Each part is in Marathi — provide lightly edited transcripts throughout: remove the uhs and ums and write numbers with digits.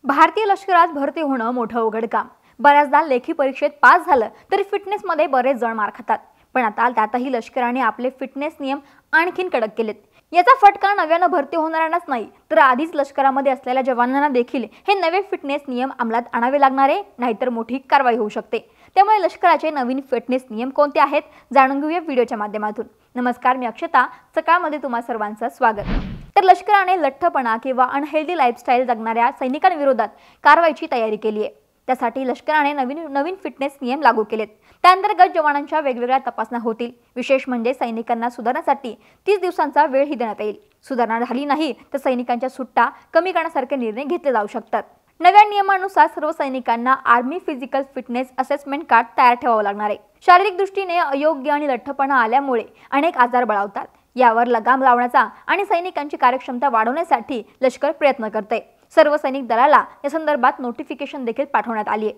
भारतीय लष्करात भरती होणं मोठं अवघड काम। बऱ्याचदा लेखी परीक्षेत पास झालं तरी फिटनेसमध्ये बरेच जण मार खातात। पण आता त्यातही लष्कराने आपले फिटनेस नियम आणखीन कडक केलेत। याचा फटका नव्यानं भरती होणाऱ्यांनाच नाही तर आधीच लष्करामध्ये असलेल्या जवानांना देखील हे नवे फिटनेस नियम अंमलात आणावे लागणार आहे, नाहीतर मोठी कारवाई होऊ शकते। त्यामुळे लष्कराचे नवीन फिटनेस नियम कोणते आहेत जाणून घेऊया व्हिडिओच्या माध्यमातून। नमस्कार, मी अक्षता। सकाळमध्ये तुम्हा सर्वांचं स्वागत। तर लष्कराने लठ्ठपणा किंवा अनहेल्दी लाईफस्टाईल जगणाऱ्या सैनिकांविरोधात कारवाईची तयारी केली आहे। त्यासाठी लष्कराने नवीन फिटनेस नियम लागू केलेत। त्याअंतर्गत जवानांच्या वेगवेगळ्या तपासण्या होतील। विशेष म्हणजे सैनिकांना सुधारण्यासाठी 30 दिवसांचा वेळही देण्यात येईल। सुधारणा झाली नाही तर सैनिकांच्या सुट्टा कमी करण्यासारखे निर्णय घेतले जाऊ शकतात। नव्या नियमानुसार सर्व सैनिकांना army physical fitness assessment card तयार ठेवावं लागणार आहे। शारीरिक दृष्टीने अयोग्य आणि लठ्ठपणा आल्यामुळे अनेक आजार बळावतात। यावर लगाम लावण्याचा आणि सैनिकांची कार्यक्षमता वाढवण्यासाठी लष्कर प्रयत्न करते। सर्व सैनिक दलाला या संदर्भात नोटिफिकेशन देखील पाठवण्यात आली आहे।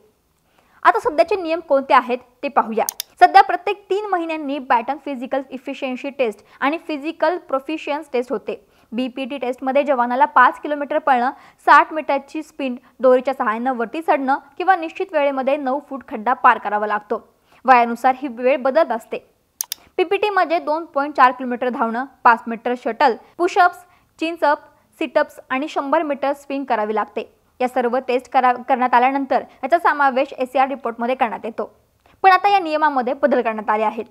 आता सध्याचे नियम कोणते आहेत ते पाहूया। सध्या प्रत्येक 3 महिन्यांनी बॅटन फिजिकल इफिशियन्सी टेस्ट आणि फिजिकल प्रोफिशियन्स टेस्ट होते। बीपीटी टेस्टमध्ये जवानाला 5 किलोमीटर पळणं, 60 मीटरची स्प्रिंट, दोरीच्या सहाय्याने वरती चढणं किंवा निश्चित वेळेमध्ये 9 फूट खड्डा पार करावा लागतो। वयानुसार ही वेळ बदलत असते। पीपीटी मध्ये 2.4 किलोमीटर धावणं, 5 मीटर शटल, पुशअप्स, चिन्सअप, सिटअप्स आणि 100 मीटर स्विंग करावी लागते। या सर्व टेस्ट करण्यात आल्यानंतर याचा समावेश एसआर रिपोर्टमध्ये करण्यात येतो। पण आता या नियमामध्ये बदल करण्यात आले आहेत।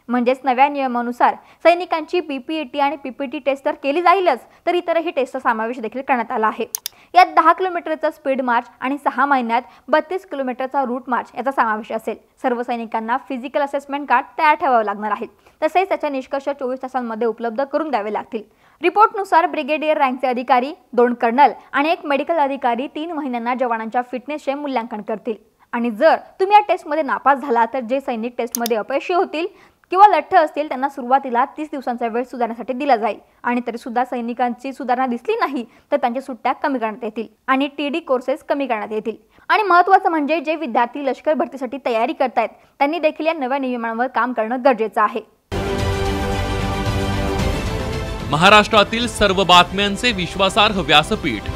म्हणजेच नव्या नियमानुसार सैनिकांची बीपीटी आणि पीपीटी टेस्ट तर केली जाईलच, तर इतरही टेस्टचा समावेश देखील करण्यात आला आहे। यात 10 किलोमीटरचा स्पीड मार्च आणि 6 महिन्यात 32 किलोमीटरचा रूट मार्च याचा समावेश असेल। सर्व सैनिकांना फिजिकल असेसमेंट कार्ड तयार ठेवावे लागणार आहेत। तसेच त्याचे निष्कर्ष 24 तासांमध्ये उपलब्ध करून द्यावे लागतील। रिपोर्टनुसार ब्रिगेडियर रँकचे अधिकारी, 2 कर्नल आणि 1 मेडिकल अधिकारी 3 महिन्यांना जवानांच्या फिटनेसचे मूल्यांकन करतील। आणि जर तुम्ही या टेस्टमध्ये नापास झाला तर जे सैनिक टेस्टमध्ये अपयशी होतील किंवा लठ्ठ असतील त्यांना सुरुवातीला 30 दिवसांचा वेळ सुधारण्यासाठी दिला जाईल। आणि तरी सुद्धा सैनिकांची सुधारणा दिसली नाही तर त्यांच्या सुट्ट्या कमी करण्यात येतील आणि टीडी कोर्सेस कमी करण्यात येतील। आणि महत्त्वाचं म्हणजे जे विद्यार्थी लष्कर भरतीसाठी तयारी करतायत त्यांनी देखील या नव्या नियमांवर काम करणं गरजेचं आहे। महाराष्ट्रातील सर्व बातम्यांचे विश्वासार्ह व्यासपीठ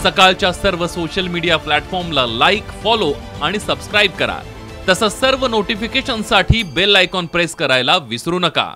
सकाळच्या सर्व सोशल मीडिया प्लॅटफॉर्मला लाईक, फॉलो आणि सबस्क्राईब करा। तसंच सर्व नोटिफिकेशनसाठी बेल आयकॉन प्रेस करायला विसरू नका।